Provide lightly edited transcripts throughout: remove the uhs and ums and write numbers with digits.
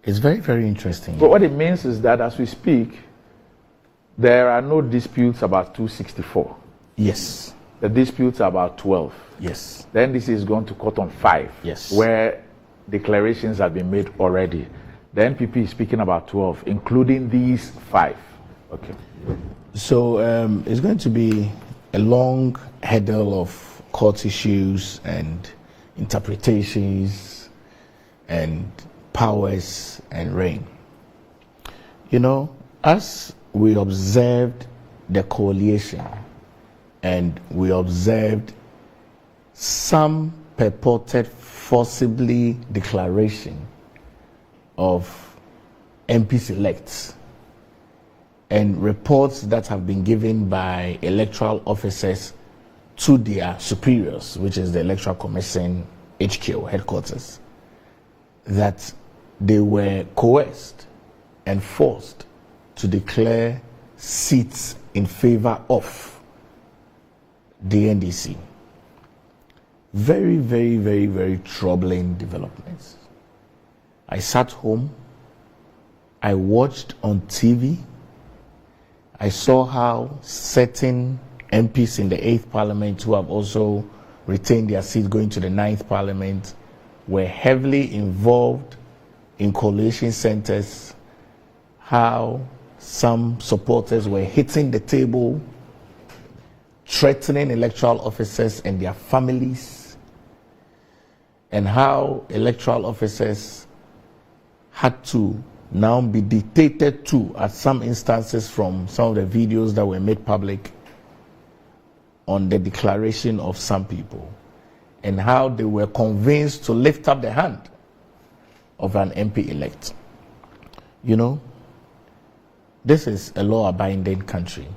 It's very, very interesting. But what it means is that as we speak, there are no disputes about 264. Yes. The disputes are about 12. Yes. Then this is going to court on 5. Yes. Where declarations have been made already. The NPP is speaking about 12, including these 5. Okay. So it's going to be a long hurdle of court issues and interpretations and powers and reign. You know, as we observed the coalition and we observed some purported forcibly declaration of MPs elects and reports that have been given by electoral officers to their superiors, which is the Electoral Commission HQ headquarters, that they were coerced and forced to declare seats in favor of the NDC. Very, very, very, very troubling developments. I sat home, I watched on TV, I saw how certain MPs in the 8th Parliament who have also retained their seats going to the 9th Parliament were heavily involved in coalition centers, how some supporters were hitting the table, threatening electoral officers and their families, and how electoral officers had to now be dictated to at some instances from some of the videos that were made public on the declaration of some people, and how they were convinced to lift up the hand of an MP elect. You know, this is a law-abiding country.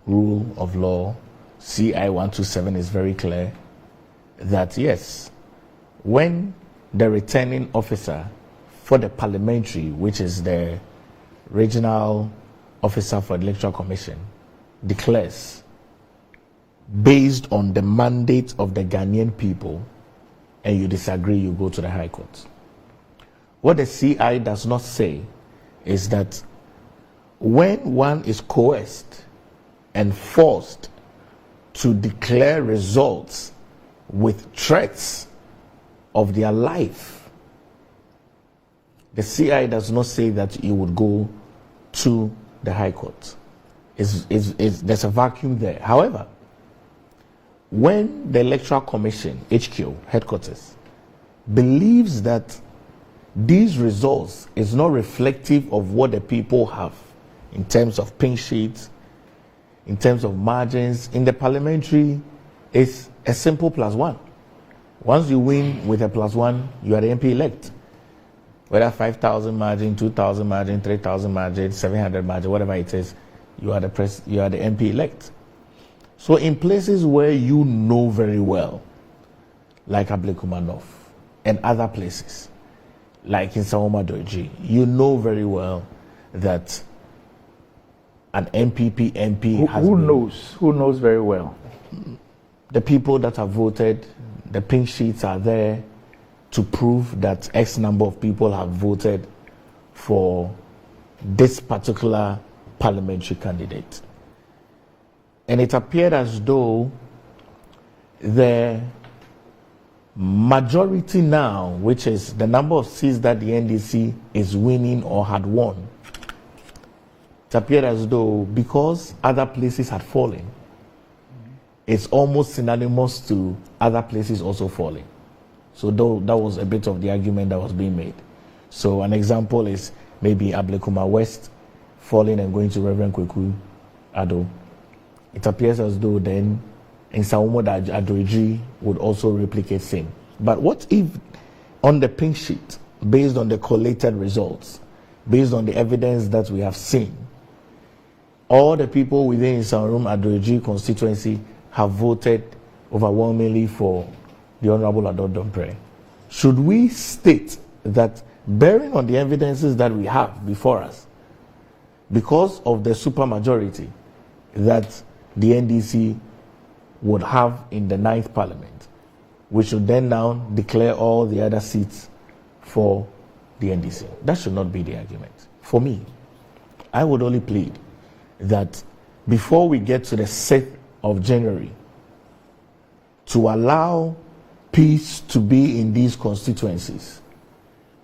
Rule of law, CI 127 is very clear that yes, when the returning officer for the parliamentary, which is the regional officer for the Electoral Commission, declares based on the mandate of the Ghanaian people, and you disagree, you go to the High Court. What the CI does not say is that when one is coerced and forced to declare results with threats of their life, the CI does not say that you would go to the High Court. There's a vacuum there. However, when the Electoral Commission, HQ, headquarters, believes that these results is not reflective of what the people have in terms of pink sheets, in terms of margins, in the parliamentary, it's a simple +1. Once you win with a +1, you are the MP elect. Whether 5,000 margin, 2,000 margin, 3,000 margin, 700 margin, whatever it is, you are the MP elect. So in places where you know very well, like Ablekumanov and other places, like in Sawoma Doji, you know very well that an MPP MP has who been, knows? Who knows very well? The people that have voted, the pink sheets are there to prove that X number of people have voted for this particular parliamentary candidate. And it appeared as though the majority now, which is the number of seats that the NDC is winning or had won, it appeared as though because other places had fallen, it's almost synonymous to other places also falling. So that was a bit of the argument that was being made. So an example is maybe Ablekuma West falling and going to Reverend Kweku Ado. It appears as though then in Sawoma Adoji would also replicate same. But what if on the pink sheet, based on the collated results, based on the evidence that we have seen, all the people within Sawoma Adoji constituency have voted overwhelmingly for the Honorable Adol Dompre? Should we state that, bearing on the evidences that we have before us, because of the supermajority that the NDC would have in the 9th Parliament, we should then now declare all the other seats for the NDC. That should not be the argument. For me, I would only plead that before we get to the 6th of January, to allow peace to be in these constituencies,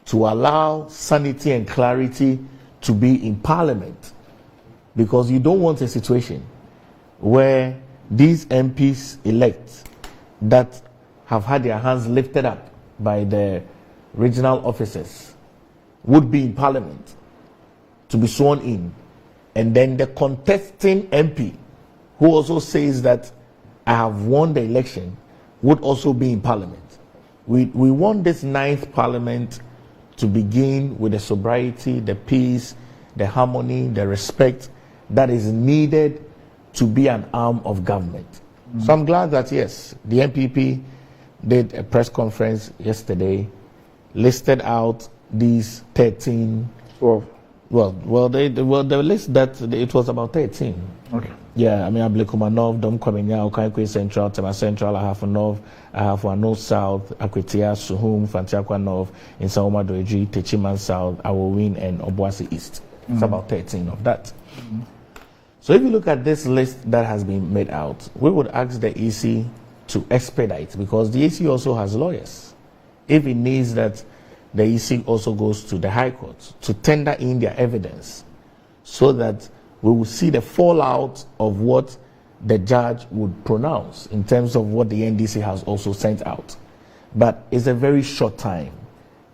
to allow sanity and clarity to be in Parliament, because you don't want a situation where these MPs elect that have had their hands lifted up by the regional officers would be in Parliament to be sworn in, and then the contesting MP who also says that I have won the election would also be in Parliament. We want this 9th Parliament to begin with the sobriety, the peace, the harmony, the respect that is needed to be an arm of government. So I'm glad that, yes, the MPP did a press conference yesterday, listed out these 13. Well, they list that it was about 13. Okay. Yeah, I mean, Ablekumanov, Dom Kwamenya, Okaikwe Central, Tema Central, Ahafo North, Ahafo North South, Akwetia, Suhum, Fantiakwa North, in Saoma Doeji, Techiman South, Awowin, and Obuasi East. It's about 13 of that. So if you look at this list that has been made out, we would ask the EC to expedite, because the EC also has lawyers. If it needs that, the EC also goes to the High Court to tender in their evidence, so that we will see the fallout of what the judge would pronounce in terms of what the NDC has also sent out. But it's a very short time,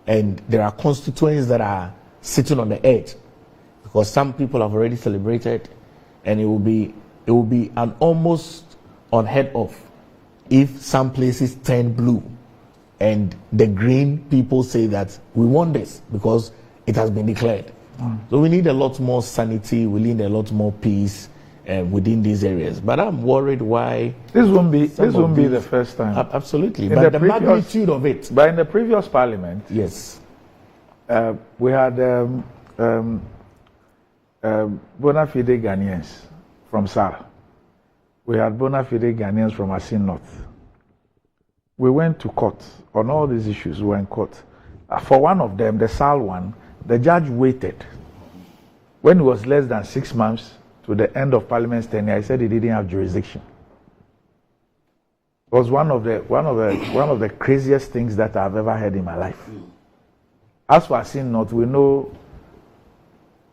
and there are constituents that are sitting on the edge, because some people have already celebrated, and it will be an almost unheard of if some places turn blue and the green people say that we want this because it has been declared. So we need a lot more sanity, we need a lot more peace within these areas. But I'm worried why this won't be the first time. Absolutely, but the magnitude of it. But in the previous parliament, yes, we had bona fide Ghanaians from SAR. We had bona fide Ghanaians from Asin North. We went to court on all these issues. We were in court. For one of them, the SAL one, the judge waited. When it was less than 6 months to the end of Parliament's tenure, he said he didn't have jurisdiction. It was one of the craziest things that I've ever heard in my life. As for Asin North, we know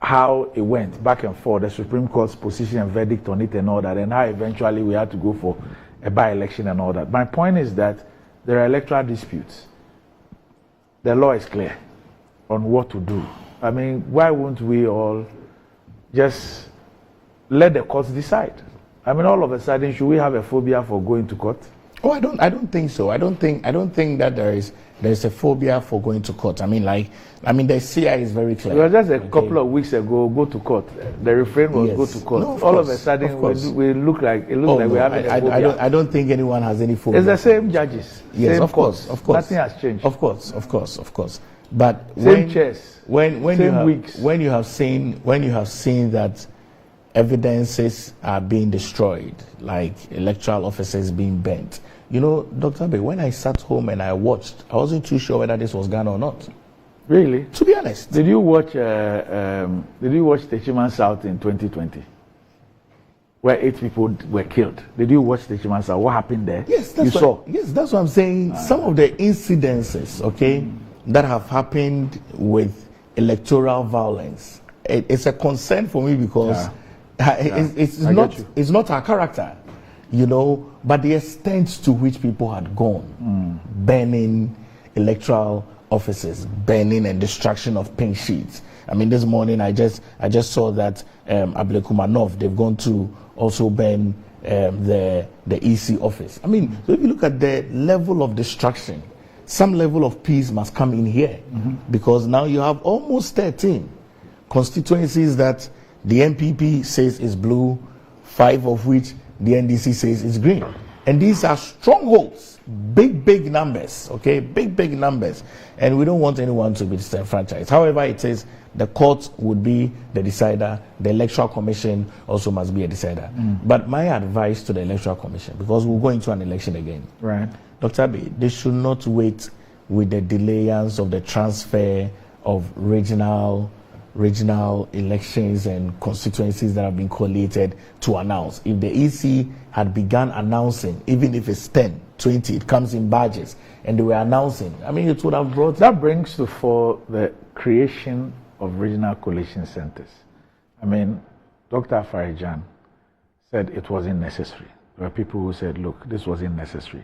how it went back and forth, the Supreme Court's position and verdict on it and all that, and how eventually we had to go for a by-election and all that. My point is that there are electoral disputes. The law is clear on what to do. I mean, why won't we all just let the courts decide? I mean, all of a sudden, should we have a phobia for going to court? Oh, I don't think so. I don't think that there is a phobia for going to court. I mean, the CI is very clear. It was just a couple of weeks ago, go to court. The refrain was go to court. No, all of a sudden, we look like we have a phobia. I don't think anyone has any phobia. It's the same judges. Yes, same of course. Nothing has changed. Of course. But same chairs. When you have seen that evidences are being destroyed, like electoral offices being burnt. You know, Dr. Abe, when I sat home and I watched, I wasn't too sure whether this was Ghana or not. Really? To be honest. Did you watch Techiman South in 2020? Where 8 people were killed. Did you watch Techiman South? What happened there? Yes, that's what I'm saying. Some of the incidences, that have happened with electoral violence, it's a concern for me because it's not our character, but the extent to which people had gone, burning electoral offices, burning and destruction of pink sheets. I mean, this morning I just saw that Ablekumanov, they've gone to also burn the EC office. I mean, so if you look at the level of destruction, some level of peace must come in here, because now you have almost 13 constituencies that the MPP says is blue, 5 of which the NDC says is green. And these are strongholds, big numbers, big numbers. And we don't want anyone to be disenfranchised. However, it says the court would be the decider, the Electoral Commission also must be a decider. But my advice to the Electoral Commission, because we'll go into an election again. Right. Dr. Abe, they should not wait with the delayance of the transfer of regional elections and constituencies that have been collated to announce. If the EC had begun announcing, even if it's 10, 20, it comes in batches, and they were announcing, I mean, it would have brought... That brings to fore the creation of regional coalition centers. I mean, Dr. Farijan said it wasn't necessary. There were people who said, look, this wasn't necessary.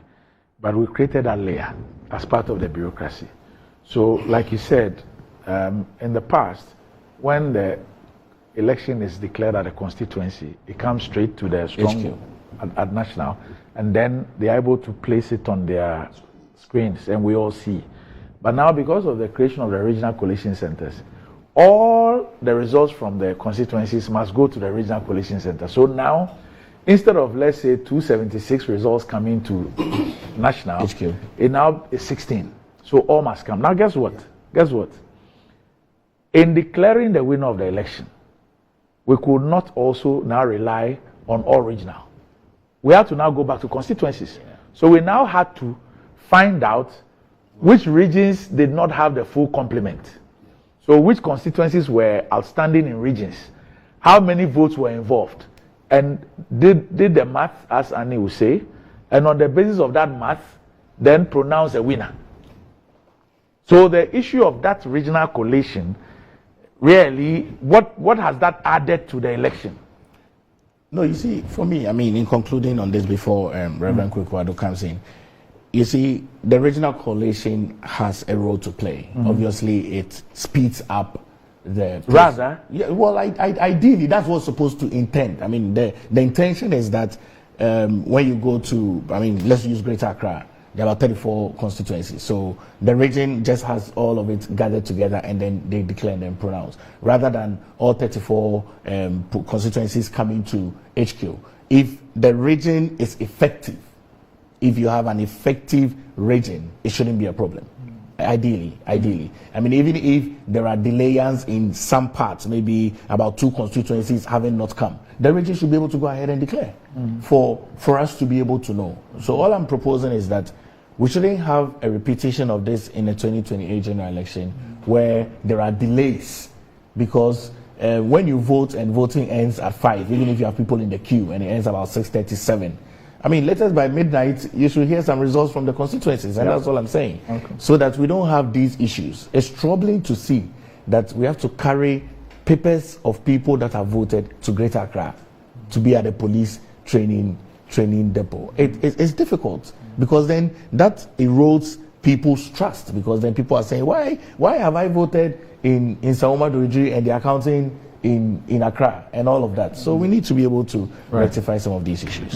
But we created a layer as part of the bureaucracy. So, like you said, in the past, when the election is declared at a constituency, it comes straight to the strong at national, and then they are able to place it on their screens, and we all see. But now, because of the creation of the regional coalition centers, all the results from the constituencies must go to the regional coalition center. So now, instead of, let's say, 276 results coming to national, HQ, it now is 16. So all must come. Now, guess what? Guess what? In declaring the winner of the election, we could not also now rely on all regional. We had to now go back to constituencies. Yeah. So we now had to find out which regions did not have the full complement. So which constituencies were outstanding in regions, how many votes were involved, and did the math, as Annie would say, and on the basis of that math, then pronounce a winner. So the issue of that regional collation, really, what has that added to the election? No, you see, for me, I mean, in concluding on this before Reverend Kwekwado comes in, you see, the regional coalition has a role to play. Obviously, it speeds up the... Rather? Yeah, well, ideally, that's what's supposed to intend. I mean, the intention is that when you go to, I mean, let's use Greater Accra, there are 34 constituencies. So the region just has all of it gathered together, and then they declare and then pronounce. Rather than all 34 constituencies coming to HQ. If the region is effective, if you have an effective region, it shouldn't be a problem. Ideally. I mean, even if there are delays in some parts, maybe about 2 constituencies having not come, the region should be able to go ahead and declare for us to be able to know. So all I'm proposing is that we shouldn't have a repetition of this in the 2028 general election where there are delays, because when you vote and voting ends at 5, even if you have people in the queue and it ends about 6:37, I mean, latest by midnight, you should hear some results from the constituencies, and that's all I'm saying. Okay. So that we don't have these issues. It's troubling to see that we have to carry papers of people that have voted to Greater Accra to be at the police training depot. It's difficult, because then that erodes people's trust, because then people are saying, why have I voted in Saoma Doji and the accounting in Accra and all of that? So we need to be able to rectify some of these issues.